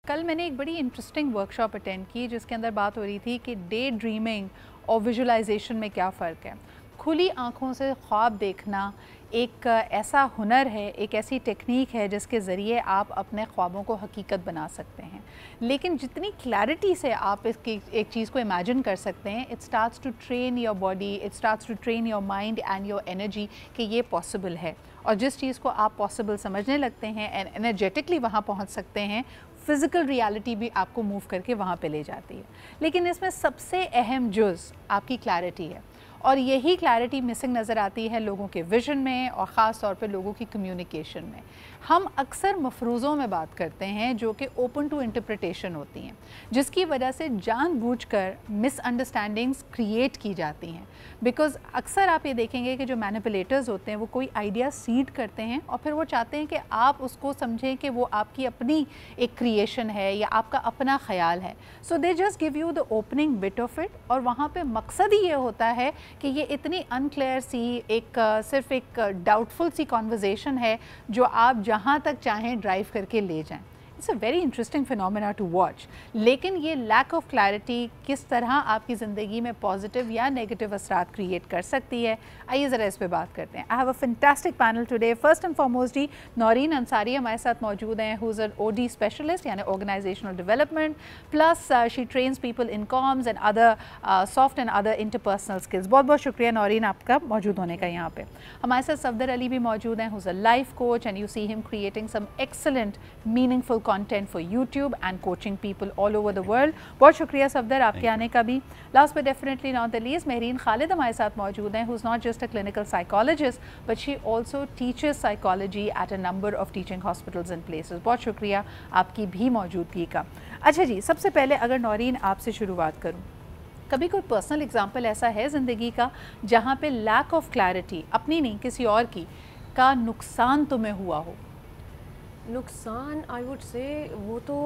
کل میں نے ایک بڑی انٹرسٹنگ ورکشاپ اٹینڈ کی جس کے اندر بات ہو رہی تھی کہ ڈے ڈریمنگ اور ویژولائزیشن میں کیا فرق ہے. کھلی آنکھوں سے خواب دیکھنا ایک ایسا ہنر ہے, ایک ایسی ٹیکنیک ہے جس کے ذریعے آپ اپنے خوابوں کو حقیقت بنا سکتے ہیں, لیکن جتنی کلیئرٹی سے آپ اس کی ایک چیز کو امیجن کر سکتے ہیں, it starts to train your body, it starts to train your mind and your energy کہ یہ پاسبل ہے. اور جس چیز کو آپ پاسبل سمجھنے لگتے ہیں اینڈ انرجیٹکلی وہاں پہنچ سکتے ہیں, فزیکل ریالٹی بھی آپ کو موو کر کے وہاں پہ لے جاتی ہے. لیکن اس میں سب سے اہم جز آپ کی کلیئرٹی ہے, اور یہی کلیئرٹی مسنگ نظر آتی ہے لوگوں کے ویژن میں اور خاص طور پہ لوگوں کی کمیونیکیشن میں. ہم اکثر مفروضوں میں بات کرتے ہیں جو کہ اوپن ٹو انٹرپریٹیشن ہوتی ہیں, جس کی وجہ سے جان بوجھ کر مس انڈرسٹینڈنگز کریٹ کی جاتی ہیں. بیکاز اکثر آپ یہ دیکھیں گے کہ جو مینیپولیٹرز ہوتے ہیں وہ کوئی آئیڈیا سیڈ کرتے ہیں اور پھر وہ چاہتے ہیں کہ آپ اس کو سمجھیں کہ وہ آپ کی اپنی ایک کریشن ہے یا آپ کا اپنا خیال ہے. So they just gave you the opening bit of it, اور وہاں پہ مقصد ہی یہ ہوتا ہے کہ یہ اتنی انکلیئر سی صرف ایک ڈاؤٹ فل سی کانورزیشن ہے جو آپ جہاں تک چاہیں ڈرائیو کر کے لے جائیں. It's a very interesting phenomena to watch. لیکن یہ لیک آف کلیئرٹی کس طرح آپ کی زندگی میں پازیٹیو یا نیگیٹو اثرات کریٹ کر سکتی ہے, آئیے ذرا اس پہ بات کرتے ہیں. I have a fantastic panel today. First and foremost جی نورین انصاری ہمارے ساتھ موجود ہیں, who is an O D specialist یعنی organizational development, plus she trains people in comms and other soft and other interpersonal skills. بہت بہت شکریہ نورین آپ کا موجود ہونے کا یہاں پہ. ہمارے ساتھ صفدر علی بھی موجود ہیں, who is a life coach and you see him creating some excellent meaningful content for YouTube and coaching people all over the world. بہت شکریہ صفدر آپ کے آنے کا بھی. Last but definitely not the least, Mehreen خالد ہمارے ساتھ موجود ہیں, who's not just a clinical psychologist but she also teaches psychology at a number of teaching hospitals and places. بہت شکریہ آپ کی بھی موجودگی کا. اچھا جی, سب سے پہلے اگر نورین آپ سے شروعات کروں, کبھی کوئی پرسنل ایگزامپل ایسا ہے زندگی کا جہاں پہ لیک آف کلیئرٹی, اپنی نہیں کسی اور کی, کا نقصان تمہیں ہوا ہو؟ نقصان آئی ووڈ سے وہ تو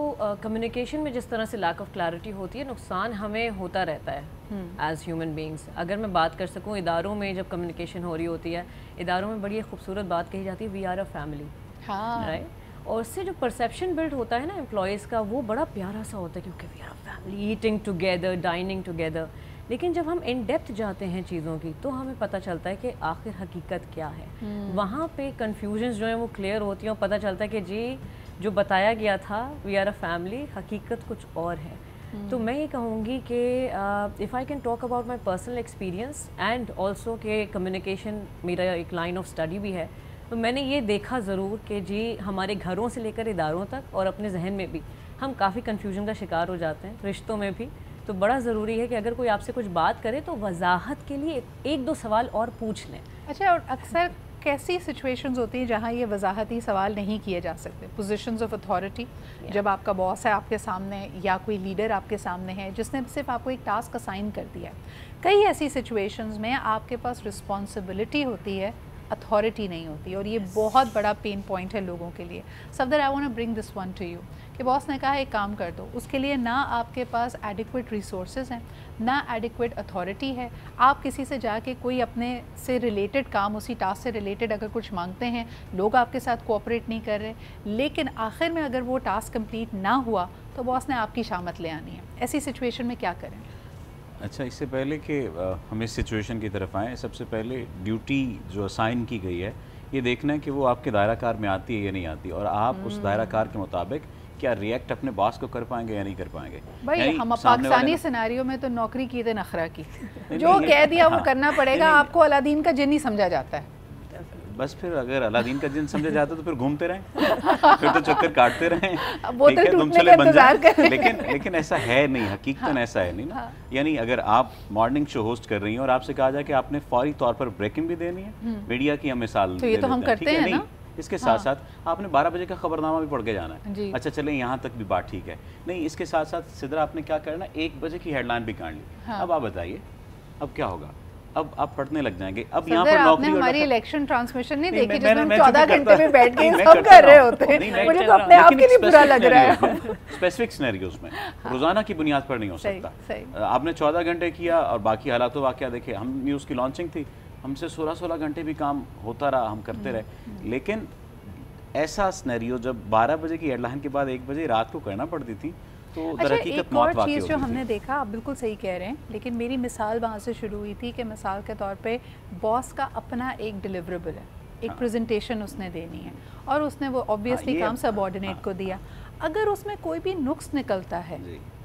کمیونیکیشن میں جس طرح سے لیک آف کلیئرٹی ہوتی ہے, نقصان ہمیں ہوتا رہتا ہے ایز ہیومن بینگس. اگر میں بات کر سکوں, اداروں میں جب کمیونیکیشن ہو رہی ہوتی ہے, اداروں میں بڑی خوبصورت بات کہی جاتی ہے, we are a family, right. اور اس سے جو پرسیپشن بلڈ ہوتا ہے نا امپلائیز کا, وہ بڑا پیارا سا ہوتا ہے, کیونکہ we are a family, eating together, dining together. لیکن جب ہم ان ڈیپتھ جاتے ہیں چیزوں کی تو ہمیں پتہ چلتا ہے کہ آخر حقیقت کیا ہے. وہاں پہ کنفیوژنز جو ہیں وہ کلیئر ہوتی ہیں اور پتہ چلتا ہے کہ جی جو بتایا گیا تھا وی آر اے فیملی, حقیقت کچھ اور ہے. تو میں یہ کہوں گی کہ if I can talk about my personal experience and also کہ کمیونیکیشن میرا ایک لائن آف اسٹڈی بھی ہے, تو میں نے یہ دیکھا ضرور کہ جی ہمارے گھروں سے لے کر اداروں تک اور اپنے ذہن میں بھی ہم کافی کنفیوژن کا شکار ہو جاتے ہیں, رشتوں میں بھی. تو بڑا ضروری ہے کہ اگر کوئی آپ سے کچھ بات کرے تو وضاحت کے لیے ایک دو سوال اور پوچھ لیں. اچھا, اور اکثر کیسی سچویشنز ہوتی ہیں جہاں یہ وضاحتی سوال نہیں کیے جا سکتے؟ پوزیشنز آف اتھارٹی, جب آپ کا باس ہے آپ کے سامنے یا کوئی لیڈر آپ کے سامنے ہے جس نے صرف آپ کو ایک ٹاسک اسائن کر دیا ہے. کئی ایسی سچویشنز میں آپ کے پاس رسپانسبلٹی ہوتی ہے, اتھارٹی نہیں ہوتی, اور یہ بہت بڑا پین پوائنٹ ہے لوگوں کے لیے. Safdar, I want to bring this one to you کہ باس نے کہا ایک کام کر دو, اس کے لیے نہ آپ کے پاس ایڈیکویٹ ریسورسز ہیں, نہ ایڈیکویٹ اتھارٹی ہے. آپ کسی سے جا کے کوئی اپنے سے ریلیٹڈ کام, اسی ٹاسک سے ریلیٹڈ اگر کچھ مانگتے ہیں, لوگ آپ کے ساتھ کوآپریٹ نہیں کر رہے, لیکن آخر میں اگر وہ ٹاسک کمپلیٹ نہ ہوا تو باس نے آپ کی شامت لے آنی ہے. ایسی سچویشن میں کیا کریں؟ اچھا, اس سے پہلے کہ ہم اس سچویشن کی طرف آئیں, سب سے پہلے ڈیوٹی جو اسائن کی گئی ہے یہ دیکھنا ہے کہ وہ آپ کے دائرہ کار میں آتی ہے یا نہیں آتی, اور آپ اس دائرہ کار کے مطابق کیا ریئیکٹ اپنے باس کو کر پائیں گے یا نہیں کر پائیں گے. بھائی ہم پاکستانی سیناریو میں تو نوکری کی تھے نخرہ کی, جو کہہ دیا وہ کرنا پڑے گا. آپ کو علادین کا جن ہی سمجھا جاتا ہے. بس پھر اگر علادین کا جن سمجھا جاتا تو پھر گھومتے رہیں, پھر تو چکر کاٹتے رہیں, لیکن ایسا ہے نہیں, حقیقتاً ایسا ہے نہیں نا. یعنی اگر آپ مارننگ شو ہوسٹ کر رہی ہیں اور آپ سے کہا جائے کہ آپ نے فوری طور پر بریکنگ بھی دینی ہے, میڈیا کی ہم مثال تو یہ تو ہم کرتے ہیں نا. اس کے ساتھ ساتھ آپ نے 12 بجے کا خبرنامہ بھی پڑھ کے جانا ہے. اچھا چلیں یہاں تک بھی بات ٹھیک ہے. نہیں, اس کے ساتھ ساتھ سدرا آپ نے کیا کرنا, 1 بجے کی ہیڈ لائن بھی کاٹ لی. اب آپ بتائیے اب کیا ہوگا, اب آپ پڑھنے لگ جائیں گے. اب یہاں پر نوکری, ہماری الیکشن ٹرانسمیشن نہیں دیکھی جس میں 14 گھنٹے میں بیٹھ کے سب کر رہے ہوتے ہیں, مجھے تو اپنے آپ کے لیے برا لگ رہا ہے. اسپیسیفک سینیریوز میں روزانہ کی بنیاد پر نہیں ہو سکتا. آپ نے 14 گھنٹے کیا اور باقی حالات و واقعہ دیکھے. ہم نیوز کی لانچنگ تھی, ہم سے 16 گھنٹے بھی کام ہوتا رہا, ہم کرتے رہے, لیکن ایسا سنیریو جب 12 بجے کی ہیڈ لائن کے بعد 1 بجے رات کو کرنا پڑتی تھی تو در حقیقت موت واقع ہوتی تھی. چیز جو ہم نے دیکھا، آپ بالکل صحیح کہہ رہے ہیں، لیکن میری مثال وہاں سے شروع ہوئی تھی کہ مثال کے طور پہ باس کا اپنا ایک ڈیلیوریبل ہے، ایک پریزنٹیشن اس نے دینی ہے، اور اس نے وہ آبویسلی کام سب آرڈینیٹ کو دیا. اگر اس میں کوئی بھی نقص نکلتا ہے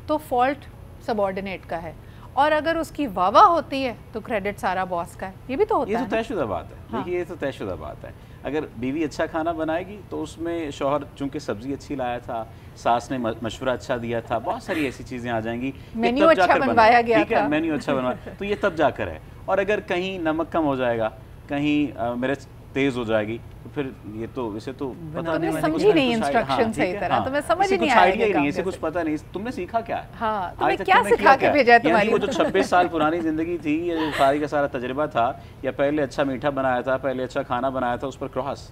تو فالٹ سب آرڈینیٹ کا ہے، اور اگر اس کی واہ واہ ہوتی ہے تو کریڈٹ سارا باس کا ہے. یہ بھی تو ہوتا ہے. یہ تو طے شدہ بات ہے. دیکھیے یہ تو طے شدہ بات ہے. اگر بیوی اچھا کھانا بنائے گی تو اس میں شوہر چونکہ سبزی اچھی لایا تھا، ساس نے مشورہ اچھا دیا تھا، بہت ساری ایسی چیزیں آ جائیں گی. مینیو اچھا بنوایا گیا تھا، مینیو اچھا بنوایا تو یہ تب جا کر ہے. اور اگر کہیں نمک کم ہو جائے گا، کہیں مرچ تیز ہو جائے گی تو پھر یہ تو اسے تو پتہ نہیں، سمجھی نہیں انسٹرکشن صحیح طرح، تمہیں سمجھ ہی نہیں آیا آئیڈیا نہیں، اسے کچھ پتہ نہیں. تم نے سیکھا کیا ہے؟ ہاں تمہیں کیا سکھا کے بھیجا ہے تمہاری؟ وہ جو 26 سال پرانی زندگی تھی، یہ جو ساری کا سارا تجربہ تھا، یا پہلے اچھا میٹھا بنایا تھا، پہلے اچھا کھانا بنایا تھا، اس پر کراس،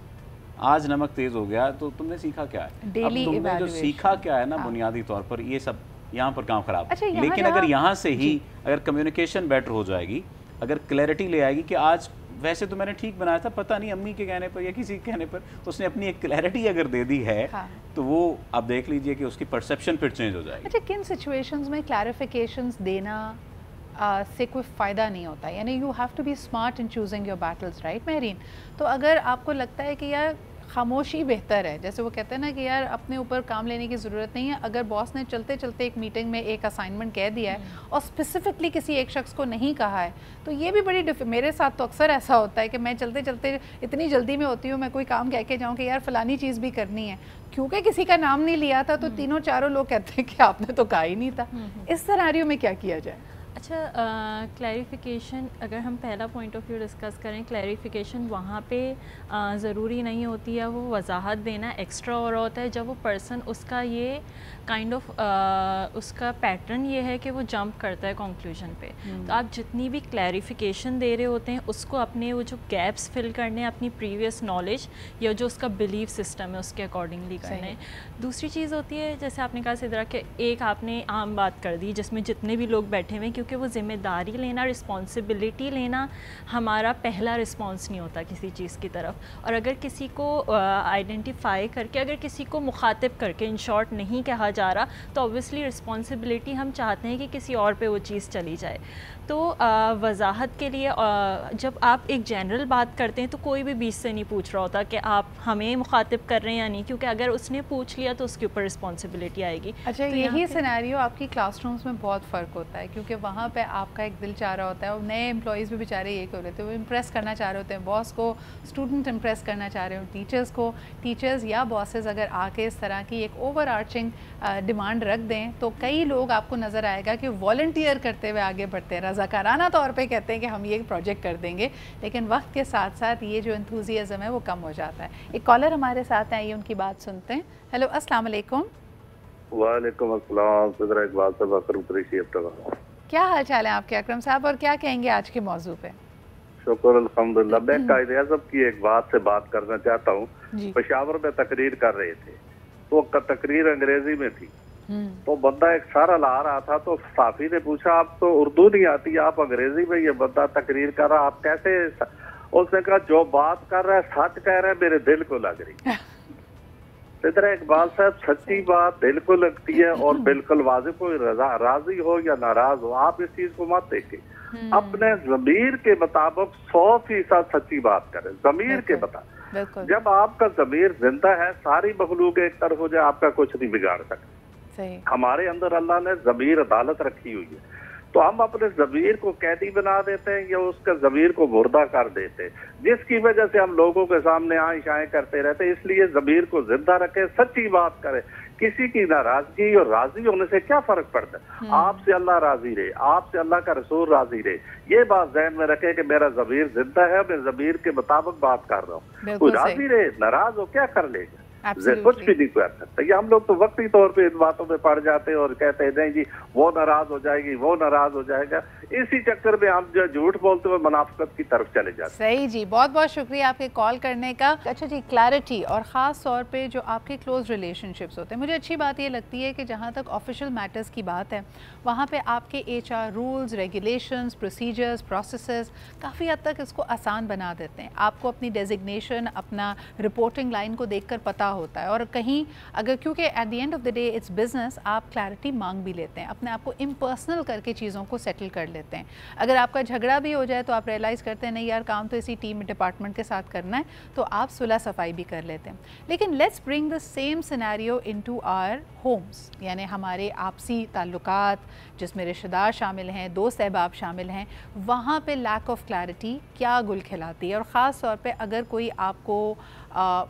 آج نمک تیز ہو گیا تو تم نے سیکھا کیا ہے؟ اب تم نے جو سیکھا کیا ہے نا بنیادی طور پر، یہ سب یہاں پر کام خراب. لیکن اگر یہاں سے ہی اگر کمیونیکیشن بیٹر ہو جائے گی، اگر کلیئرٹی لے آئے گی کہ آج ویسے تو میں نے ٹھیک بنایا تھا، پتہ نہیں امی کے کہنے پر یا کسی کے کہنے پر اس نے اپنی ایک کلیئرٹی اگر دے دی ہے تو وہ آپ دیکھ لیجئے کہ اس کی پرسیپشن پھر چینج ہو جائے گی. اچھا، کن سچویشنز میں کلیریفیکیشنز دینا سے کوئی فائدہ نہیں ہوتا؟ یعنی you have to be smart in choosing your battles, right Mehreen? تو اگر آپ کو لگتا ہے کہ یار خاموشی بہتر ہے، جیسے وہ کہتے ہیں نا کہ یار اپنے اوپر کام لینے کی ضرورت نہیں ہے، اگر باس نے چلتے چلتے ایک میٹنگ میں ایک اسائنمنٹ کہہ دیا ہے اور اسپیسیفکلی کسی ایک شخص کو نہیں کہا ہے، تو یہ بھی بڑی میرے ساتھ تو اکثر ایسا ہوتا ہے کہ میں چلتے چلتے اتنی جلدی میں ہوتی ہوں، میں کوئی کام کہہ کے جاؤں کہ یار فلانی چیز بھی کرنی ہے، کیونکہ کسی کا نام نہیں لیا تھا تو تینوں چاروں لوگ کہتے ہیں کہ آپ نے تو کہا ہی نہیں تھا. اس سیناریو میں کیا کیا جائے؟ اچھا، کلیریفیکیشن اگر ہم پہلا پوائنٹ آف ویو ڈسکس کریں، کلیریفیکیشن وہاں پہ ضروری نہیں ہوتی ہے، وہ وضاحت دینا ایکسٹرا اور ہوتا ہے جب وہ پرسن اس کا یہ کائنڈ آف اس کا پیٹرن یہ ہے کہ وہ جمپ کرتا ہے کنکلوژن پہ. تو آپ جتنی بھی کلیریفیکیشن دے رہے ہوتے ہیں اس کو اپنے وہ جو گیپس فل کرنے ہیں اپنی پریویس نالج یا جو اس کا بلیف سسٹم ہے اس کے اکارڈنگلی کرنے. دوسری چیز ہوتی ہے جیسے آپ نے کہا سدرا کہ ایک آپ نے عام بات کر دی جس میں جتنے بھی لوگ بیٹھے ہوئے، کیونکہ وہ ذمہ داری لینا، رسپانسبلٹی لینا ہمارا پہلا رسپانس نہیں ہوتا کسی چیز کی طرف. اور اگر کسی کو آئیڈینٹیفائی کر کے، اگر کسی کو مخاطب کر کے ان شارٹ نہیں کہا جا رہا تو اوبویسلی رسپانسبلٹی ہم چاہتے ہیں کہ کسی اور پہ وہ چیز چلی جائے. تو وضاحت کے لیے جب آپ ایک جنرل بات کرتے ہیں تو کوئی بھی بیچ سے نہیں پوچھ رہا ہوتا کہ آپ ہمیں مخاطب کر رہے ہیں یا نہیں، کیونکہ اگر اس نے پوچھ لیا تو اس کے اوپر رسپانسبلٹی آئے گی. اچھا، یہی سیناریو آپ کی کلاس رومز میں بہت فرق ہوتا ہے، کیونکہ وہاں پہ آپ کا ایک دل چاہ رہا ہوتا ہے، اور نئے امپلائیز بھی بیچارے یہ کر رہے تھے، وہ امپریس کرنا چاہ رہے ہوتے ہیں باس کو، اسٹوڈنٹ امپریس کرنا چاہ رہے ہوں ٹیچرز کو. ٹیچرز یا باسز اگر آ کے اس طرح کی ایک اوور آرچنگ ڈیمانڈ رکھ دیں تو کئی لوگ آپ کو نظر آئے گا کہ والنٹیئر کرتے ہوئے آگے بڑھتے ہیں، رضاکارانہ طور پہ کہتے ہیں کہ ہم یہ پروجیکٹ کر دیں گے، لیکن وقت کے ساتھ ساتھ یہ جو انتھوزیازم ہے وہ کم ہو جاتا ہے. ایک کالر ہمارے ساتھ ہیں، یہ ان کی بات سنتے ہیں. ہیلو، السلام علیکم. وعلیکم السلام. صدر اقبال صاحب، اکرم قریشی ابتدا. کیا حال چال ہے آپ کے اکرم صاحب، اور کیا کہیں گے آج کے موضوع پہ؟ شکر الحمدللہ. میں قائد اعظم کی ایک بات سے بات کرنا چاہتا ہوں. پشاور میں تقریر کر رہے تھے تو تقریر انگریزی میں تھی، تو بندہ ایک سارا لا رہا تھا تو صحافی نے پوچھا آپ تو اردو نہیں آتی، آپ انگریزی میں یہ بندہ تقریر کر رہا، آپ کیسے؟ اس نے کہا جو بات کر رہا ہے سچ کہہ رہا ہے، میرے دل کو لگ رہی. صدر اقبال صاحب، سچی بات دل کو لگتی ہے، اور بالکل واضح، کوئی راضی ہو یا ناراض ہو آپ اس چیز کو مت دیکھیں، اپنے ضمیر کے مطابق 100% سچی بات کریں، ضمیر کے مطابق. جب آپ کا ضمیر زندہ ہے ساری مخلوق ایک طرف ہو جائے آپ کا کچھ نہیں بگاڑ سکتا. ہمارے اندر اللہ نے ضمیر عدالت رکھی ہوئی ہے، تو ہم اپنے ضمیر کو قیدی بنا دیتے ہیں یا اس کا ضمیر کو مردہ کر دیتے ہیں، جس کی وجہ سے ہم لوگوں کے سامنے آئیں شائیں کرتے رہتے ہیں. اس لیے ضمیر کو زندہ رکھے، سچی بات کرے. کسی کی ناراضگی اور راضی ہونے سے کیا فرق پڑتا ہے؟ آپ سے اللہ راضی رہے، آپ سے اللہ کا رسول راضی رہے، یہ بات ذہن میں رکھے کہ میرا ضمیر زندہ ہے، میں ضمیر کے مطابق بات کر رہا ہوں. کوئی راضی رہے، ناراض ہو، کیا کر لے گا؟ कुछ भी नहीं कर सकता। ये हम लोग तो वक्ती तौर पे इन बातों में पड़ जाते हैं और कहते हैं नहीं जी वो नाराज हो जाएगी, वो नाराज हो जाएगा, इसी चक्कर में हम जो झूठ बोलते हुए मुनाफिकत की तरफ चले जाते हैं। सही जी, बहुत बहुत शुक्रिया आपके कॉल करने का। अच्छा जी, क्लैरिटी और ख़ास तौर पे जो आपके क्लोज रिलेशनशिप्स होते हैं, मुझे अच्छी बात ये लगती है कि जहाँ तक ऑफिशियल मैटर्स की बात है वहाँ पे आपके HR rules, regulations, procedures, processes काफ़ी हद तक इसको आसान बना देते हैं। आपको अपनी डेजिग्नेशन, अपना रिपोर्टिंग लाइन को देखकर पता होता है, और कहीं अगर क्योंकि at the end of the day it's business, आप क्लैरिटी मांग भी लेते हैं, अपने आप को इम्पर्सनल करके चीज़ों को सेटल कर लेते हैं। अगर आपका झगड़ा भी हो जाए तो आप रियलाइज़ करते हैं नहीं यार काम तो इसी टीम डिपार्टमेंट के साथ करना है, तो आप सुलह सफाई भी कर लेते हैं। लेकिन let's bring the same scenario into our homes, यानी हमारे आपसी ताल्लुकात जिसमें रिश्तेदार शामिल हैं, दोस्त अहबाब शामिल हैं, वहाँ पे लैक ऑफ क्लैरिटी क्या गुल खिलाती है। और ख़ास तौर पे अगर कोई आपको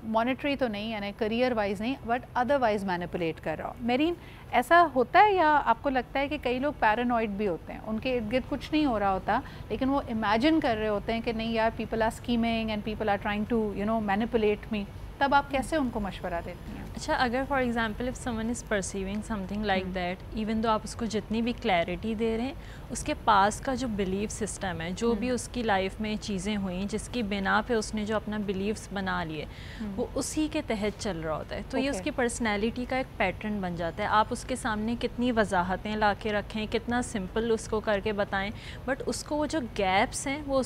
मॉनेटरी तो नहीं, यानी करियर वाइज नहीं, बट अदरवाइज़ मैनिपुलेट कर रहा हो। मेरीन, ऐसा होता है या आपको लगता है कि कई लोग पैरानॉइड भी होते हैं, उनके इर्द गिर्द कुछ नहीं हो रहा होता लेकिन वो इमेजिन कर रहे होते हैं कि नहीं यार people are scheming and people are trying to manipulate me, तब आप कैसे उनको मशवरा देती हैं? अच्छा, अगर for example if someone is perceiving something like that, even though आप उसको जितनी भी क्लैरिटी दे रहे हैं, उसके पास का जो बिलीव सिस्टम है, जो भी उसकी लाइफ में चीज़ें हुई जिसकी बिना पे उसने जो अपना बिलीव्स बना लिए, वो उसी के तहत चल रहा होता है। तो ये उसकी पर्सनैलिटी का एक पैटर्न बन जाता है। आप उसके सामने कितनी वजाहतें ला के रखें, कितना सिंपल उसको करके बताएं, बट उसको वो जो गैप्स हैं वो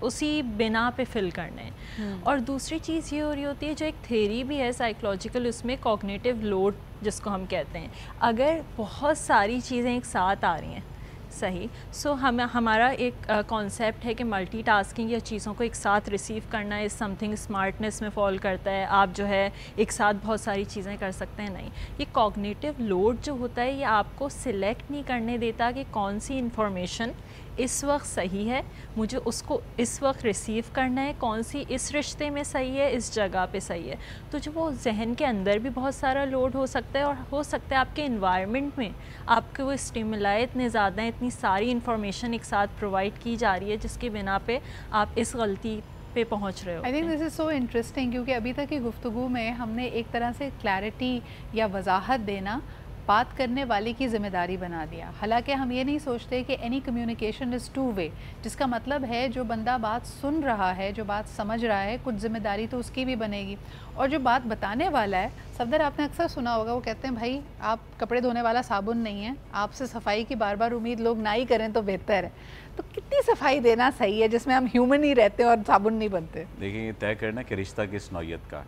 उसी बिना पे फिल करने हैं। और दूसरी चीज़ ये हो रही होती है, जो एक थ्योरी भी है साइकोलॉजिकल, उसमें कॉग्निटिव लोड जिसको हम कहते हैं, अगर बहुत सारी चीज़ें एक साथ आ रही हैं, सही, सो हमारा एक कॉन्सेप्ट है कि मल्टीटास्किंग या चीज़ों को एक साथ रिसीव करना इज़ समथिंग स्मार्टनेस में फॉल करता है। आप जो है एक साथ बहुत सारी चीज़ें कर सकते हैं, नहीं। ये कॉग्निटिव लोड जो होता है ये आपको सिलेक्ट नहीं करने देता कि कौन सी इंफॉर्मेशन इस वक्त सही है, मुझे उसको इस वक्त रिसीव करना है, कौन सी इस रिश्ते में सही है, इस जगह पे सही है। तो जो वो जहन के अंदर भी बहुत सारा लोड हो सकता है, और हो सकता है आपके इन्वायरमेंट में आपके वो स्टिमुलाई इतने ज़्यादा हैं, इतनी सारी इन्फॉर्मेशन एक साथ प्रोवाइड की जा रही है जिसकी बिना पे आप इस गलती पे पहुंच रहे हो। I think this is so interesting, क्योंकि अभी तक की गुफ्तगू में हमने एक तरह से क्लैरिटी या वजाहत देना बात करने वाले की ज़िम्मेदारी बना दिया। हालांकि हम ये नहीं सोचते कि any communication is two way, जिसका मतलब है जो बंदा बात सुन रहा है, जो बात समझ रहा है, कुछ ज़िम्मेदारी तो उसकी भी बनेगी। और जो बात बताने वाला है, सफदर आपने अक्सर सुना होगा, वो कहते हैं भाई आप कपड़े धोने वाला साबुन नहीं है, आपसे सफाई की बार बार उम्मीद लोग ना ही करें तो बेहतर है। तो कितनी सफाई देना सही है जिसमें हम ह्यूमन ही रहते हैं और साबुन नहीं बनते? देखिए, ये तय करना कि रिश्ता किस नौयत का।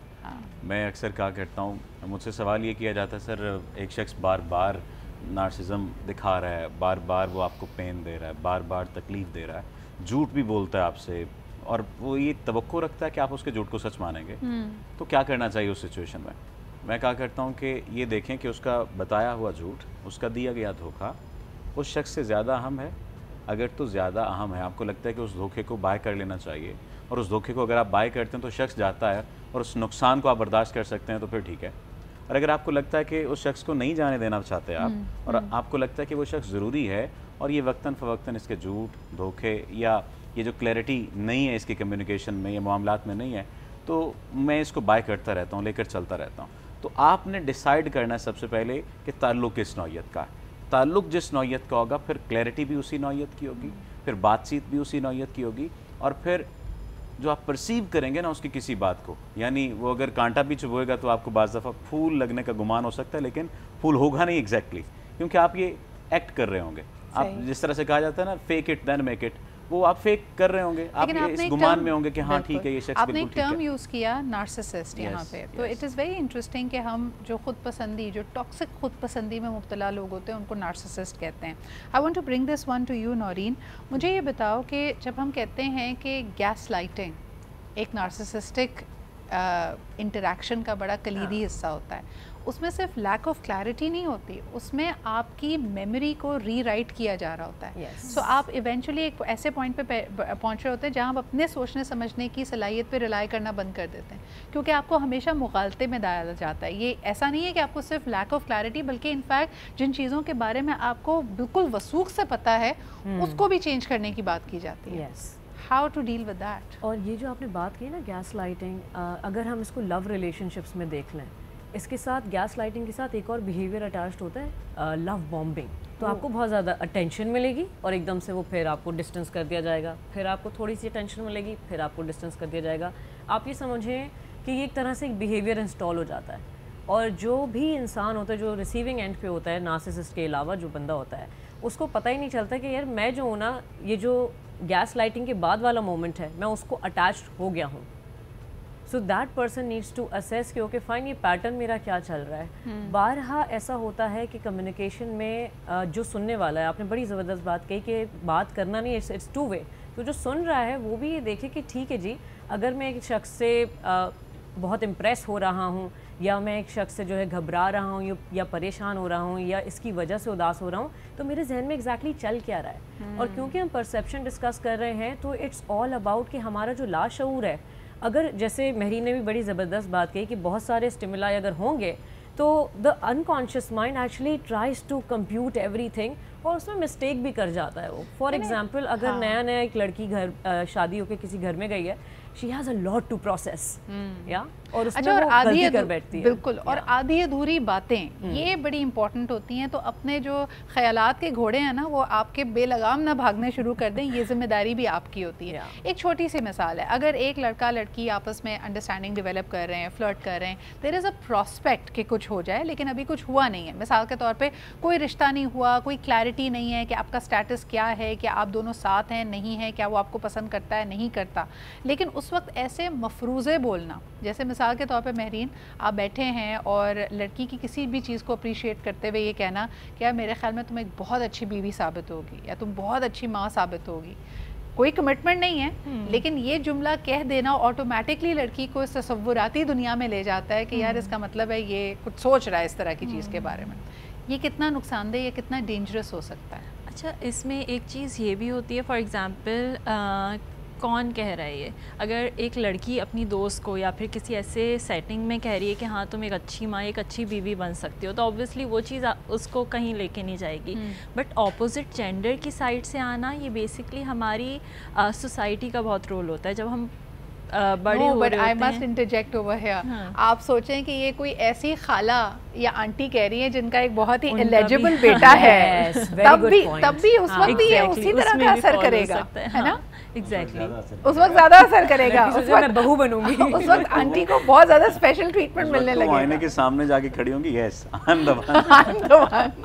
मैं अक्सर कहा करता हूँ, मुझसे सवाल ये किया जाता है सर एक शख्स बार बार नार्सिज्म दिखा रहा है, बार बार वो आपको पेन दे रहा है, बार बार तकलीफ़ दे रहा है, झूठ भी बोलता है आपसे, और वो ये तवक्को रखता है कि आप उसके झूठ को सच मानेंगे, तो क्या करना चाहिए उस सिचुएशन में? मैं कहा करता हूँ कि ये देखें कि उसका बताया हुआ झूठ, उसका दिया गया धोखा उस शख्स से ज़्यादा अहम है। अगर तो ज़्यादा अहम है, आपको लगता है कि उस धोखे को बाय कर लेना चाहिए, और उस धोखे को अगर आप बाय करते हैं तो शख्स जाता है और उस नुकसान को आप बर्दाश्त कर सकते हैं, तो फिर ठीक है। और अगर आपको लगता है कि उस शख्स को नहीं जाने देना चाहते आप, और आपको लगता है कि वो शख्स ज़रूरी है और ये वक्तन फ़वक्तन इसके झूठ, धोखे या ये जो क्लैरिटी नहीं है इसकी कम्युनिकेशन में या मामलात में नहीं है, तो मैं इसको बाय करता रहता हूँ, लेकर चलता रहता हूँ। तो आपने डिसाइड करना है सबसे पहले कि ताल्लुक़ किस नौयत का है। ताल्लुक़ जिस नौयत का होगा, फिर क्लैरिटी भी उसी नौयत की होगी, फिर बातचीत भी उसी नौयत की होगी, और फिर जो आप परसीव करेंगे ना उसकी किसी बात को, यानी वो अगर कांटा भी चुभोएगा तो आपको बाज़ दफ़ा फूल लगने का गुमान हो सकता है, लेकिन फूल होगा नहीं एग्जैक्टली, क्योंकि आप ये एक्ट कर रहे होंगे। आप जिस तरह से कहा जाता है ना fake it then make it, वो आप फेक कर रहे होंगे, आप इस गुमान में होंगे कि हाँ ठीक है ये शख्स आपने बिल्कुल एक टर्म यूज़ किया नार्सिसिस्ट यहाँ पे, तो इट इज़ वेरी इंटरेस्टिंग कि हम जो खुद पसंदी, जो टॉक्सिक खुद पसंदी में मुब्तला लोग होते हैं उनको नार्सिसिस्ट कहते हैं। I want to bring this one to you Naureen, मुझे ये बताओ कि जब हम कहते हैं कि गैस लाइटिंग एक नार्सिसिस्टिक इंटरेक्शन का बड़ा कलीदी हिस्सा होता है, उसमें सिर्फ लैक ऑफ क्लैरिटी नहीं होती, उसमें आपकी मेमोरी को रीराइट किया जा रहा होता है। सो आप इवेंचुअली एक ऐसे पॉइंट पे पहुंच रहे होते हैं जहां आप अपने सोचने समझने की सलाहियत पे रिलाई करना बंद कर देते हैं, क्योंकि आपको हमेशा मुगालते में डाला जाता है। ये ऐसा नहीं है कि आपको सिर्फ लैक ऑफ क्लैरिटी, बल्कि इनफैक्ट जिन चीज़ों के बारे में आपको बिल्कुल वसूख से पता है उसको भी चेंज करने की बात की जाती है। how to deal with that. اور یہ جو آپ نے بات کی نا گیس لائٹنگ, اگر ہم اس کو لو ریلیشن شپس میں دیکھ لیں, اس کے ساتھ گیس لائٹنگ کے ساتھ ایک اور بیہیویئر اٹیچڈ ہوتا ہے, لو بامبنگ. تو آپ کو بہت زیادہ اٹینشن ملے گی اور ایک دم سے وہ پھر آپ کو ڈسٹینس کر دیا جائے گا, پھر آپ کو تھوڑی سی اٹینشن ملے گی, پھر آپ کو ڈسٹینس کر دیا جائے گا. آپ یہ سمجھیں کہ یہ ایک طرح سے ایک بیہیویئر انسٹال ہو جاتا ہے. اور جو بھی انسان ہوتا ہے جو ریسیونگ اینڈ پہ ہوتا ہے, نارسسسٹ کے علاوہ جو بندہ ہوتا ہے, اس کو پتہ ہی نہیں چلتا کہ یار میں جو ہوں نا, یہ جو گیس لائٹنگ کے بعد والا مومنٹ ہے میں اس کو اٹیچڈ ہو گیا ہوں. So that person needs to assess کہ اوکے فائن, یہ پیٹرن میرا کیا چل رہا ہے. بارہا ایسا ہوتا ہے کہ کمیونیکیشن میں جو سننے والا ہے, آپ نے بڑی زبردست بات کہی کہ بات کرنا نہیں, اٹس ٹو وے. تو جو سن رہا ہے وہ بھی یہ دیکھے کہ ٹھیک ہے جی, اگر میں ایک شخص سے بہت امپریس ہو رہا ہوں, یا میں ایک شخص سے جو ہے گھبرا رہا ہوں یا پریشان ہو رہا ہوں, یا اس کی وجہ سے اداس ہو رہا ہوں, تو میرے ذہن میں ایگزیکٹلی چل کیا رہا ہے. اور کیونکہ ہم پرسیپشن ڈسکس کر رہے ہیں تو اٹس آل اباؤٹ کہ ہمارا جو لاشعور ہے, اگر جیسے مہرین نے بھی بڑی زبردست بات کہی کہ بہت سارے اسٹیمولائی اگر ہوں گے تو the unconscious mind actually tries to compute everything, اور اس میں مسٹیک بھی کر جاتا ہے وہ. فار ایگزامپل اگر نیا ایک لڑکی گھر شادی ہو کے کسی گھر میں گئی ہے, she has a lot to process, یا اور اس میں وہ غلطی کر بیٹھتی ہے. بالکل, اور آدھی ادھوری باتیں یہ بڑی امپورٹنٹ ہوتی ہیں. تو اپنے جو خیالات کے گھوڑے ہیں نا, وہ آپ کے بے لگام نہ بھاگنے شروع کر دیں, یہ ذمہ داری بھی آپ کی ہوتی ہے. ایک چھوٹی سی مثال ہے, اگر ایک لڑکا لڑکی آپس میں انڈرسٹینڈنگ ڈیولپ کر رہے ہیں, فلرٹ کر رہے ہیں, دیر از اے پراسپیکٹ کہ کچھ ہو جائے, لیکن ابھی کچھ ہوا نہیں ہے. مثال کے طور پہ کوئی رشتہ نہیں ہوا, کوئی کلیئرٹی نہیں ہے کہ آپ کا اسٹیٹس کیا ہے, کہ آپ دونوں ساتھ ہیں نہیں ہیں, کیا وہ آپ کو پسند کرتا ہے نہیں کرتا. لیکن اس وقت ایسے مفروضے بولنا, جیسے مثال کے طور پہ مہرین آپ بیٹھے ہیں اور لڑکی کی کسی بھی چیز کو اپریشیٹ کرتے ہوئے یہ کہنا کہ یار میرے خیال میں تم ایک بہت اچھی بیوی ثابت ہوگی, یا تم بہت اچھی ماں ثابت ہوگی. کوئی کمٹمنٹ نہیں ہے, لیکن یہ جملہ کہہ دینا آٹومیٹکلی لڑکی کو اس تصوراتی دنیا میں لے جاتا ہے کہ یار اس کا مطلب ہے یہ کچھ سوچ رہا ہے اس طرح کی چیز کے بارے میں. یہ کتنا نقصان دہ یا کتنا ڈینجرس ہو سکتا ہے. اچھا, اس میں ایک چیز یہ بھی ہوتی ہے, فار ایگزامپل کون کہہ رہا ہے یہ, اگر ایک لڑکی اپنی دوست کو یا پھر کسی ایسے سیٹنگ میں کہہ رہی ہے کہ ہاں تم ایک اچھی ماں, ایک اچھی بیوی بن سکتی ہو, تو اوبویسلی وہ چیز اس کو کہیں لے کے نہیں جائے گی. بٹ اپوزٹ جینڈر کی سائڈ سے آنا, یہ بیسکلی ہماری سوسائٹی کا بہت رول ہوتا ہے. جب ہم بڑے ہو رہے ہوتے ہیں, آپ سوچیں کہ یہ کوئی ایسی خالہ یا آنٹی کہہ رہی ہے جن کا ایک بہت ہی ایلیجبل بیٹا ہے, تب بھی اس وقت بھی اسی طرح کا اثر کرے گا, ہے نا. ایگزیکٹلی, اس وقت زیادہ اثر کرے گا. اس وقت میں بہو بنوں گی, اس وقت آنٹی کو بہت زیادہ اسپیشل ٹریٹمنٹ ملنے لگے گا. آئینے کے سامنے جا کے کھڑی ہوں گی, یس آئی ایم دی ون.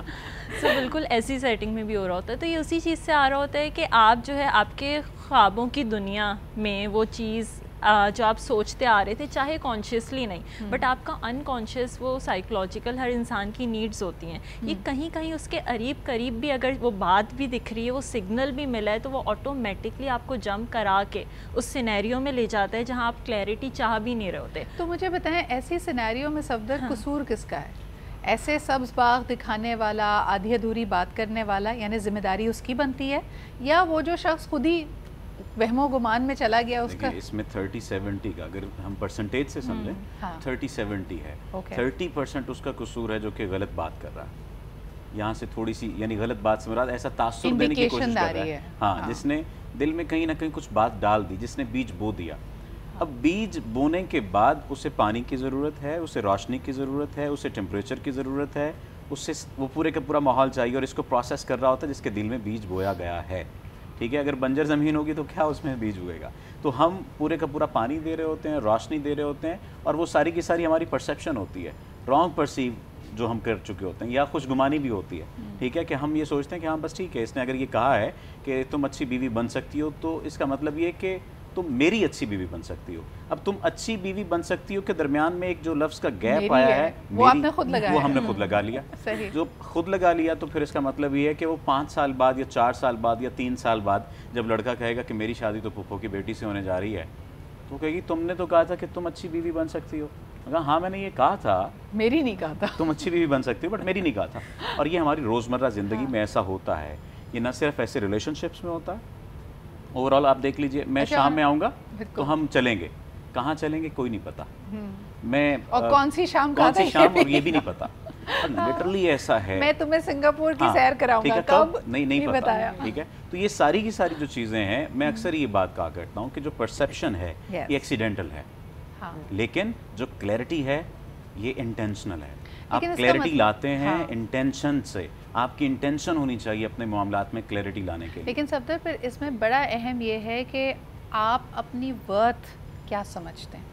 سو بالکل ایسی سیٹنگ میں بھی ہو رہا ہوتا ہے. تو یہ اسی چیز سے آ رہا ہوتا ہے کہ آپ جو ہے آپ کے خوابوں کی دنیا میں وہ چیز جو آپ سوچتے آ رہے تھے, چاہے کانشیسلی نہیں, بٹ آپ کا انکانشیس وہ سائیکولوجیکل ہر انسان کی نیڈز ہوتی ہیں, یہ کہیں کہیں اس کے قریب بھی اگر وہ بات بھی دکھ رہی ہے, وہ سگنل بھی ملا ہے, تو وہ آٹومیٹکلی آپ کو جمپ کرا کے اس سینیریو میں لے جاتا ہے جہاں آپ کلیئرٹی چاہ بھی نہیں رہے ہوتے. تو مجھے بتائیں, ایسی سینیریو میں صفدر قصور کس کا ہے؟ ایسے سبز باغ دکھانے والا, آدھی ادھوری بات کرنے والا, یعنی ذمہ داری اس کی بنتی ہے, یا وہ جو شخص خود ہی وہم و گمان میں چلا گیا اس کا؟ اس میں 30-70 کا اگر ہم پرسنٹیج سے سمجھیں, 30-70 ہے. 30% اس کا قصور ہے جو کہ غلط بات کر رہا ہے. یہاں سے تھوڑی سی, یعنی غلط بات سے مراد ایسا تاثر دینے کی کوشش کر رہا ہے, ہاں, جس نے دل میں کہیں نہ کہیں کچھ بات ڈال دی, جس نے بیج بو دیا. اب بیج بونے کے بعد اسے پانی کی ضرورت ہے, اسے روشنی کی ضرورت ہے, اسے ٹیمپریچر کی ضرورت ہے, اس سے وہ پورے کا پورا ماحول چاہیے, اور اس کو پروسیس کر رہا ہوتا ہے جس کے دل میں بیج بویا گیا ہے. ٹھیک ہے, اگر بنجر زمین ہوگی تو کیا اس میں بیج ہوئے گا. تو ہم پورے کا پورا پانی دے رہے ہوتے ہیں, روشنی دے رہے ہوتے ہیں, اور وہ ساری کی ساری ہماری پرسیپشن ہوتی ہے, رانگ پرسیو جو ہم کر چکے ہوتے ہیں, یا خوش گمانی بھی ہوتی ہے. ٹھیک ہے, کہ ہم یہ سوچتے ہیں کہ ہاں بس ٹھیک ہے, اس نے اگر یہ کہا ہے کہ تم اچھی بیوی بن سکتی ہو, تو اس کا مطلب یہ کہ تم میری اچھی بیوی بن سکتی ہو. اب تم اچھی بیوی بن سکتی ہو کے درمیان میں ایک جو لفظ کا گیپ آیا ہے, وہ ہم نے خود لگا لیا. جو خود لگا لیا, تو پھر اس کا مطلب یہ ہے کہ وہ 5 سال بعد یا 4 سال بعد یا 3 سال بعد جب لڑکا کہے گا کہ میری شادی تو پھپھو کی بیٹی سے ہونے جا رہی ہے, تو کہے گی تم نے تو کہا تھا کہ تم اچھی بیوی بن سکتی ہو. ہاں میں نے یہ کہا تھا, میری نہیں کہا تھا, تم اچھی بیوی بن سکتی ہو بٹ میری نہیں کہا تھا. اور یہ ہماری روزمرہ زندگی میں ایسا ہوتا ہے. یہ نہ صرف ایسے ریلیشن شپس میں ہوتا ہے, اوور آل آپ دیکھ لیجئے, میں شام میں آؤں گا تو ہم چلیں گے, کہاں چلیں گے کوئی نہیں پتا, میں اور کون سی شام اور یہ بھی نہیں پتا. लिटरली ऐसा है। मैं तुम्हें सिंगापुर की सैर कराऊंगा, कब नहीं बताया, ठीक है। तो ये सारी की सारी जो चीज़ें हैं, मैं अक्सर ये बात कहा करता हूँ कि जो परसेप्शन है ये एक्सीडेंटल है, लेकिन जो क्लैरिटी है ये इंटेंशनल है। आप क्लैरिटी लाते हैं इंटेंशन से, आपकी इंटेंशन होनी चाहिए अपने मामलात में क्लैरिटी लाने के लिए। लेकिन सफदर फिर इसमें बड़ा अहम ये है कि आप अपनी वर्थ क्या समझते हैं,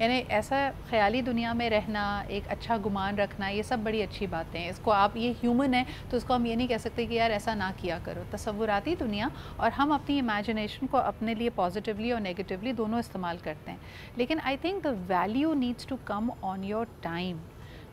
यानी ऐसा ख़याली दुनिया में रहना, एक अच्छा गुमान रखना, ये सब बड़ी अच्छी बातें हैं। इसको आप, ये ह्यूमन है तो इसको हम ये नहीं कह सकते कि यार ऐसा ना किया करो। तसव्वुराती दुनिया और हम अपनी इमेजिनेशन को अपने लिए पॉजिटिवली और नेगेटिवली दोनों इस्तेमाल करते हैं, लेकिन I think the value needs to come on your time.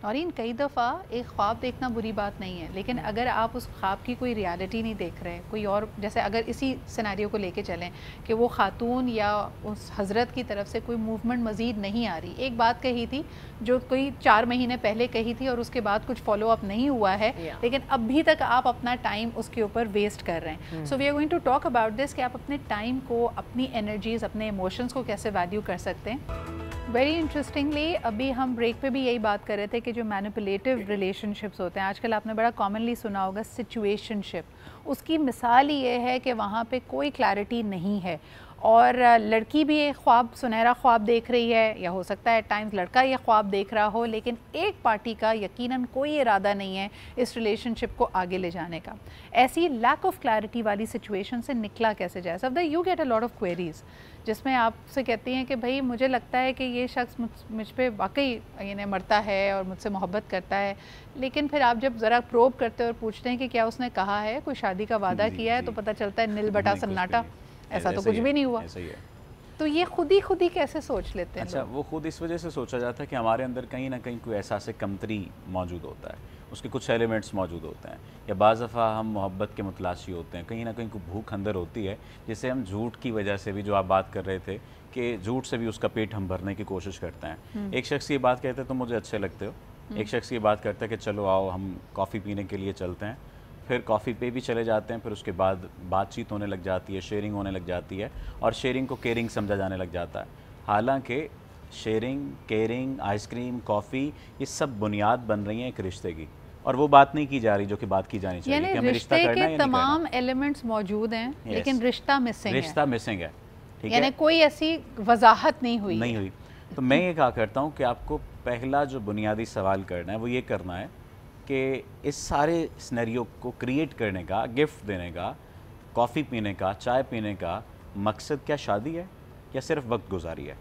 Naureen, कई दफ़ा एक ख्वाब देखना बुरी बात नहीं है, लेकिन अगर आप उस ख्वाब की कोई रियलिटी नहीं देख रहे, कोई और, जैसे अगर इसी सिनेरियो को लेके चलें कि वो खातून या उस हज़रत की तरफ से कोई मूवमेंट मज़ीद नहीं आ रही, एक बात कही थी जो कोई 4 महीने पहले कही थी और उसके बाद कुछ फॉलो अप नहीं हुआ है, लेकिन अभी तक आप अपना टाइम उसके ऊपर वेस्ट कर रहे हैं। So we are going to talk about this कि आप अपने टाइम को, अपनी एनर्जीज़, अपने इमोशंस को कैसे वैल्यू कर सकते हैं। वेरी इंटरेस्टिंगली अभी हम ब्रेक पे भी यही बात कर रहे थे कि जो मैनिपुलेटिव रिलेशनशिप्स होते हैं, आजकल आपने बड़ा कॉमनली सुना होगा सिचुएशनशिप, उसकी मिसाल ही ये है कि वहाँ पे कोई क्लैरिटी नहीं है और लड़की भी एक ख्वाब, सुनहरा ख्वाब देख रही है, या हो सकता है एट टाइम्स लड़का ये ख्वाब देख रहा हो, लेकिन एक पार्टी का यकीनन कोई इरादा नहीं है इस रिलेशनशिप को आगे ले जाने का। ऐसी लैक ऑफ क्लैरिटी वाली सिचुएशन से निकला कैसे जाए? Safdar, you get a lot of queries जिसमें आपसे कहती हैं कि भाई मुझे लगता है कि ये शख्स मुझ पे वाकई यानी मरता है और मुझसे मोहब्बत करता है, लेकिन फिर आप जब ज़रा प्रोब करते हैं और पूछते हैं कि क्या उसने कहा है, कोई शादी का वादा किया है, तो पता चलता है नील बटा सन्नाटा, ऐसा तो कुछ भी नहीं हुआ। तो ये खुद ही कैसे सोच लेते हैं? अच्छा, वो खुद इस वजह से सोचा जाता है कि हमारे अंदर कहीं ना कहीं कोई एहसास कमतरी मौजूद होता है, उसके कुछ एलिमेंट्स मौजूद होते हैं, या बाज़ दफ़ा हम मोहब्बत के मुतलाशी होते हैं, कहीं ना कहीं कोई भूख अंदर होती है, जिसे हम झूठ की वजह से भी, जो आप बात कर रहे थे कि झूठ से भी उसका पेट हम भरने की कोशिश करते हैं। एक शख्स ये बात कहते हैं तुम मुझे अच्छे लगते हो, एक शख्स ये बात करता है कि चलो आओ हम कॉफ़ी पीने के लिए चलते हैं, फिर कॉफ़ी पे भी चले जाते हैं, फिर उसके बाद बातचीत होने लग जाती है, शेयरिंग होने लग जाती है, और शेयरिंग को केयरिंग समझा जाने लग जाता है। हालांकि शेयरिंग, केयरिंग, आइसक्रीम, कॉफ़ी, ये सब बुनियाद बन रही हैं एक रिश्ते की, और वो बात नहीं की जा रही जो कि बात की जानी चाहिए कि हमें रिश्ता करना है या नहीं करना। तमाम एलिमेंट्स मौजूद हैं, लेकिन रिश्ता मिसिंग है, ठीक है, यानी कोई ऐसी वजाहत नहीं हुई। तो मैं ये कहा करता हूँ कि आपको पहला जो बुनियादी सवाल करना है वो ये करना है कि इस सारे सिनेरियो को क्रिएट करने का, गिफ्ट देने का, कॉफ़ी पीने का, चाय पीने का मकसद क्या शादी है या सिर्फ वक्त गुजारी है?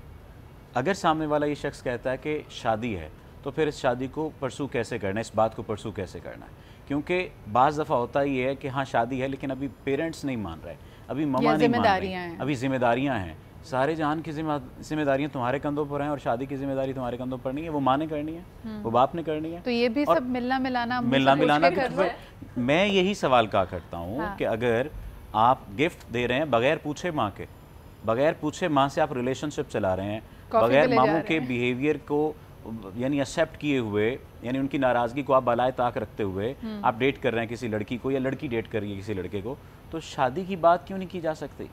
अगर सामने वाला ये शख्स कहता है कि शादी है, तो फिर इस शादी को परसू कैसे करना है, इस बात को परसू कैसे करना है? क्योंकि बाज़ दफ़ा होता ये है कि हाँ शादी है, लेकिन अभी पेरेंट्स नहीं मान रहे, अभी ममा नहीं मान रही, अभी जिम्मेदारियाँ हैं, सारे जहान की जिम्मेदारियाँ तुम्हारे कंधों पर हैं और शादी की जिम्मेदारी तुम्हारे कंधों पर नहीं है, वो माँ ने करनी है, वो बाप ने करनी है। तो ये भी सब मिलना मिलाना भी। मैं यही सवाल कहा करता हूँ कि अगर आप गिफ्ट दे रहे हैं बगैर पूछे माँ के, बगैर पूछे माँ से आप रिलेशनशिप चला रहे हैं, बगैर मामू के बिहेवियर को यानी एक्सेप्ट किए हुए, यानी उनकी नाराज़गी को आप बलाए ताक रखते हुए आप डेट कर रहे हैं किसी लड़की को, या लड़की डेट कर रही है किसी लड़के को, तो शादी की बात क्यों नहीं की जा सकती?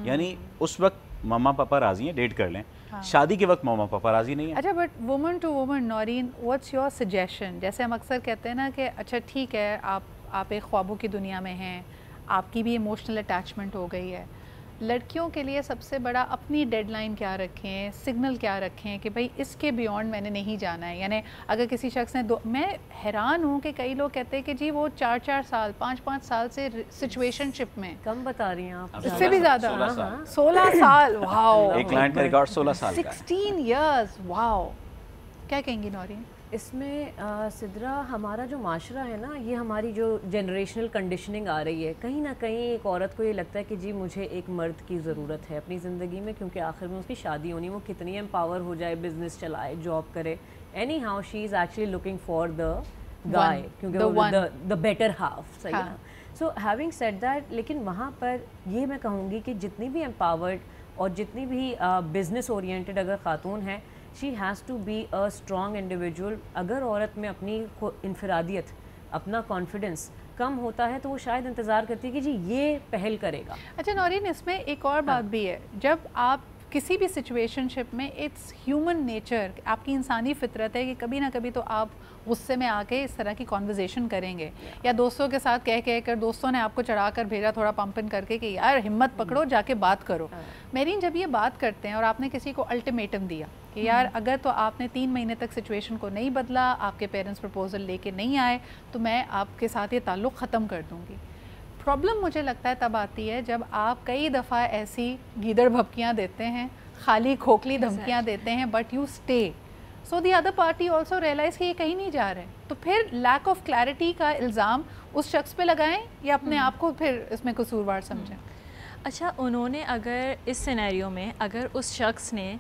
यानी उस वक्त मम्मा पापा राजी हैं, डेट कर लें, शादी के वक्त मम्मा पापा राजी नहीं है। अच्छा, but woman to woman, Naureen, what's your suggestion? जैसे हम अक्सर कहते हैं ना कि अच्छा ठीक है, आप एक ख्वाबों की दुनिया में हैं, आपकी भी इमोशनल अटैचमेंट हो गई है, लड़कियों के लिए सबसे बड़ा अपनी डेडलाइन क्या रखें, सिग्नल क्या रखें कि भाई इसके बियॉन्ड मैंने नहीं जाना है? यानी अगर किसी शख्स ने मैं हैरान हूँ कि कई लोग कहते हैं कि जी वो 4-4 साल 5-5 साल से सिचुएशनशिप में, कम बता रही हैं आप, इससे भी ज़्यादा 16 साल, वाओ, एक क्लाइंट का रिकॉर्ड 16 साल का है, 16 इयर्स, वाओ। क्या कहेंगी नौरीन? इसमें सिद्रा, हमारा जो माशरा है ना, ये हमारी जो जनरेशनल कंडीशनिंग आ रही है, कहीं ना कहीं एक औरत को ये लगता है कि जी मुझे एक मर्द की ज़रूरत है अपनी ज़िंदगी में, क्योंकि आखिर में उसकी शादी होनी, वो कितनी एम्पावर हो जाए, बिजनेस चलाए, जॉब करे, any how she is actually looking for the guy, क्योंकि द बेटर हाफ, सही है। सो हैविंग सेड दैट, लेकिन वहाँ पर ये मैं कहूँगी कि जितनी भी एम्पावर्ड और जितनी भी बिज़नेस ओरिएंटेड अगर ख़ातून है, she has to be a strong individual. अगर औरत में अपनी इनफरादियत, अपना कॉन्फिडेंस कम होता है, तो वो शायद इंतज़ार करती है कि जी ये पहल करेगा। अच्छा नौरीन, इसमें एक और बात भी है, जब आप किसी भी सिचुएशनशिप में इट्स ह्यूमन नेचर, आपकी इंसानी फितरत है कि कभी ना कभी तो आप गुस्से में आके इस तरह की कॉन्वर्जेशन करेंगे, या दोस्तों के साथ कह कर दोस्तों ने आपको चढ़ा कर भेजा थोड़ा पंपन करके कि यार हिम्मत पकड़ो जाके बात करो। मेरीन, जब ये बात करते हैं और आपने किसी को अल्टीमेटम दिया कि यार अगर तो आपने 3 महीने तक सिचुएशन को नहीं बदला, आपके पेरेंट्स प्रपोजल लेके नहीं आए, तो मैं आपके साथ ये ताल्लुक़ ख़त्म कर दूँगी। प्रॉब्लम मुझे लगता है तब आती है जब आप कई दफ़ा ऐसी गीदड़ भपकियाँ देते हैं, खाली खोखली धमकियाँ देते हैं, but you stay, so the other party also realise कि ये कहीं नहीं जा रहे। तो फिर लैक ऑफ क्लैरिटी का इल्ज़ाम उस शख्स पे लगाएं या अपने आप को फिर इसमें कसूरवार समझें? अच्छा, उन्होंने अगर इस सिनेरियो में अगर उस शख्स ने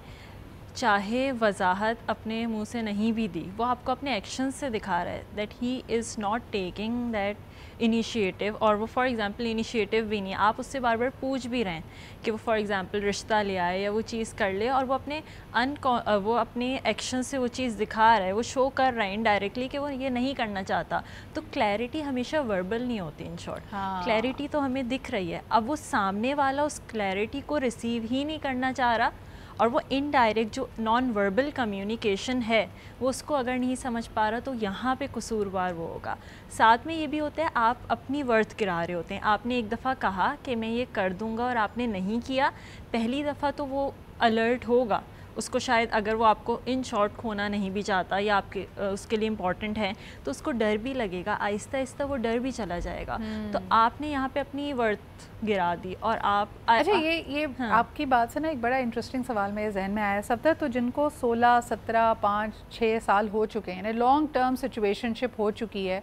चाहे वजाहत अपने मुंह से नहीं भी दी, वो आपको अपने एक्शन से दिखा रहा है that he is not taking that initiative, और वो फॉर एग्ज़ाम्पल इनिशिएटिव भी नहीं, आप उससे बार बार पूछ भी रहे हैं कि वो फॉर एग्ज़ाम्पल रिश्ता ले आए या वो चीज़ कर ले, और वो अपने एक्शन से वो चीज़ दिखा रहा है, वो शो कर रहा है इनडायरेक्टली कि वो ये नहीं करना चाहता। तो क्लैरिटी हमेशा वर्बल नहीं होती, इन शॉर्ट क्लैरिटी तो हमें दिख रही है। अब वो सामने वाला उस क्लैरिटी को रिसीव ही नहीं करना चाह रहा, और वो इनडायरेक्ट जो नॉन वर्बल कम्युनिकेशन है वो उसको अगर नहीं समझ पा रहा, तो यहाँ पे कसूरवार वो होगा। साथ में ये भी होता है आप अपनी वर्थ गिरा रहे होते हैं। आपने एक दफ़ा कहा कि मैं ये कर दूँगा और आपने नहीं किया, पहली दफ़ा तो वो अलर्ट होगा, उसको शायद अगर वो आपको इन शॉर्ट खोना नहीं भी चाहता या आपके उसके लिए इम्पॉर्टेंट है तो उसको डर भी लगेगा, आहिस्ता आहिस्ता वो डर भी चला जाएगा। तो आपने यहाँ पे अपनी वर्थ गिरा दी और आप अच्छा ये हाँ। आपकी बात से ना एक बड़ा इंटरेस्टिंग सवाल मेरे जहन में आया सफदर, तो जिनको 16, 17, 5, 6 साल हो चुके हैं, लॉन्ग टर्म सिचुएशनशिप हो चुकी है,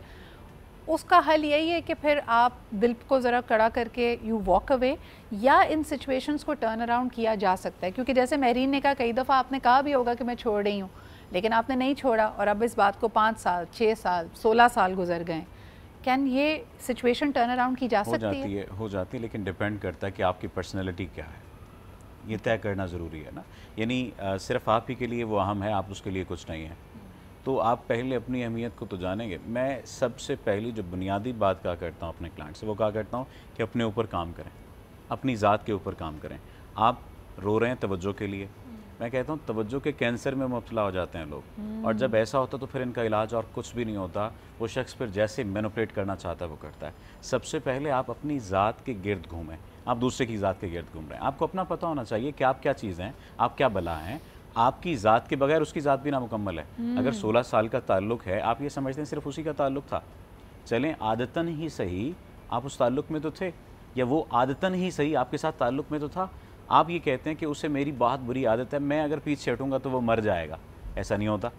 उसका हल यही है कि फिर आप दिल को ज़रा कड़ा करके यू वॉक अवे, या इन सिचुएशंस को टर्न अराउंड किया जा सकता है? क्योंकि जैसे मेरीन ने कहा, कई दफ़ा आपने कहा भी होगा कि मैं छोड़ रही हूँ, लेकिन आपने नहीं छोड़ा और अब इस बात को 5 साल, 6 साल, 16 साल गुजर गए। कैन ये सिचुएशन टर्न अराउंड की जा सकती है? हो जाती है, लेकिन डिपेंड करता है कि आपकी पर्सनैलिटी क्या है, ये तय करना ज़रूरी है ना। यानी सिर्फ आप ही के लिए वो अहम है, आप उसके लिए कुछ नहीं है। तो आप पहले अपनी अहमियत को तो जानेंगे। मैं सबसे पहली जो बुनियादी बात कहा करता हूँ अपने क्लाइंट से, वो कहा करता हूँ कि अपने ऊपर काम करें, अपनी ज़ात के ऊपर काम करें। आप रो रहे हैं तवज्जो के लिए, मैं कहता हूँ तवज्जो के कैंसर में मुब्तला हो जाते हैं लोग, और जब ऐसा होता तो फिर इनका इलाज और कुछ भी नहीं होता, वो शख्स फिर जैसे मैनिपुलेट करना चाहता है वो करता है। सबसे पहले आप अपनी ज़ात के गिर्द घूमें, आप दूसरे की ज़ात के गिर्द घूम रहे हैं। आपको अपना पता होना चाहिए कि आप क्या चीज़ हैं, आप क्या बला हैं। आपकी ज़ात के बगैर उसकी ज़ात भी नामुकम्मल है। अगर 16 साल का ताल्लुक़ है, आप ये समझते हैं सिर्फ उसी का ताल्लुक़ था, चलें आदतन ही सही आप उस ताल्लुक़ में तो थे, या वो आदतन ही सही आपके साथ ताल्लुक़ में तो था। आप ये कहते हैं कि उसे मेरी बहुत बुरी आदत है, मैं अगर पीछे हटूँगा तो वो मर जाएगा, ऐसा नहीं होता।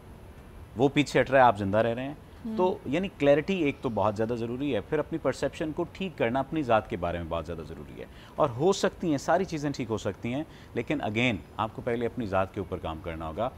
वो पीछे हट रहा है, आप ज़िंदा रह रहे हैं। तो यानी क्लैरिटी एक तो बहुत ज़्यादा ज़रूरी है, फिर अपनी परसेप्शन को ठीक करना अपनी ज़ात के बारे में बहुत ज़्यादा ज़रूरी है। और हो सकती हैं सारी चीज़ें ठीक हो सकती हैं, लेकिन अगेन आपको पहले अपनी ज़ात के ऊपर काम करना होगा।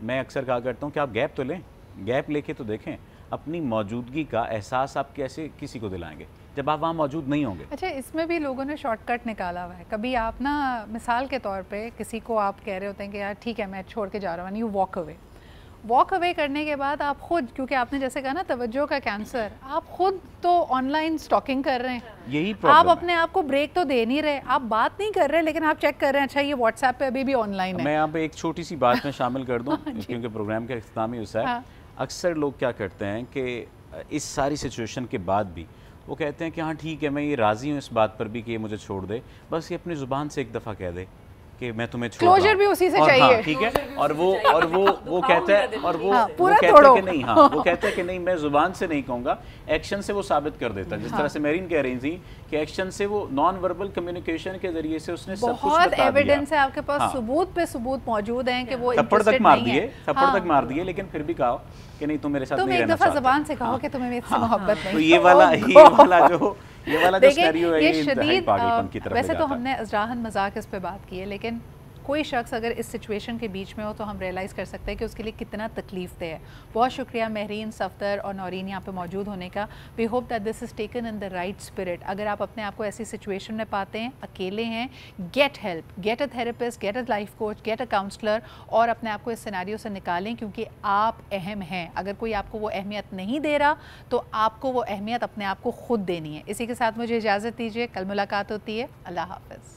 मैं अक्सर कहा करता हूँ कि आप गैप तो लें, गैप लेके तो देखें, अपनी मौजूदगी का एहसास आप कैसे किसी को दिलाएंगे जब आप वहाँ मौजूद नहीं होंगे। अच्छा, इसमें भी लोगों ने शॉर्टकट निकाला हुआ है। कभी आप ना मिसाल के तौर पे किसी को आप कह रहे होते हैं कि यार ठीक है मैं छोड़ के जा रहा हूँ, यू वॉक अवे करने के बाद आप खुद, क्योंकि आपने जैसे कहा ना तवज्जो का कैंसर, आप खुद तो ऑनलाइन स्टॉकिंग कर रहे हैं, यही प्रॉब्लम आप अपने आप को ब्रेक तो दे नहीं रहे, आप बात नहीं कर रहे लेकिन आप चेक कर रहे हैं अच्छा ये व्हाट्सएप पे अभी भी ऑनलाइन है। मैं यहाँ पे एक छोटी सी बात में शामिल कर दूँ क्योंकि प्रोग्राम का इख्तितामी हिस्सा है। अक्सर लोग क्या करते हैं कि इस सारी सिचुएशन के बाद भी वो कहते हैं कि हाँ ठीक है मैं ये राज़ी हूँ इस बात पर भी कि ये मुझे छोड़ दे, बस ये अपनी ज़ुबान से एक दफ़ा कह दे कि मैं तुम्हें छोड़ क्लोजर भी उसी से चाहिए। हाँ, ठीक है। और वो कहता है, और वो कहता है कि नहीं, हाँ वो कहता है कि नहीं मैं ज़ुबान से नहीं कहूँगा, एक्शन से वो साबित कर देता है। जिस तरह से मेरीन कह रही थी कि एक्शन से वो नॉन वर्बल कम्युनिकेशन के जरिए से उसने सब कुछ बता दिया। बहुत एविडेंस है आपके पास, सबूत पे सबूत मौजूद हैं कि वो थप्पड़ तक मार दिए, थप्पड़ तक मार दिए, लेकिन फिर भी कहा कि नहीं तुम मेरे साथ नहीं रहना चाहते। तुम एक दफ़ा ज़बान से कहो कि तुम्हें मेरे से मोहब्बत नहीं। तो ये वाला जो सिनेरियो है ये शदीद पागलपन की तरफ। वैसे तो हमने अज़राहन मजाक इस पे बात की है, लेकिन कोई शख्स अगर इस सिचुएशन के बीच में हो तो हम रियलाइज़ कर सकते हैं कि उसके लिए कितना तकलीफ दे है। बहुत शुक्रिया मेहरीन, सफदर और नौरीन यहाँ पे मौजूद होने का। We hope that this is taken in the right spirit. अगर आप अपने आप को ऐसी सिचुएशन में पाते हैं, अकेले हैं, get help, get a therapist, get a life coach, get a counsellor, और अपने आप को इस सिनेरियो से निकालें, क्योंकि आप अहम हैं। अगर कोई आपको वो अहमियत नहीं दे रहा तो आपको वो अहमियत अपने आप को खुद देनी है। इसी के साथ मुझे इजाज़त दीजिए, कल मुलाकात होती है। अल्लाह हाफ़िज़।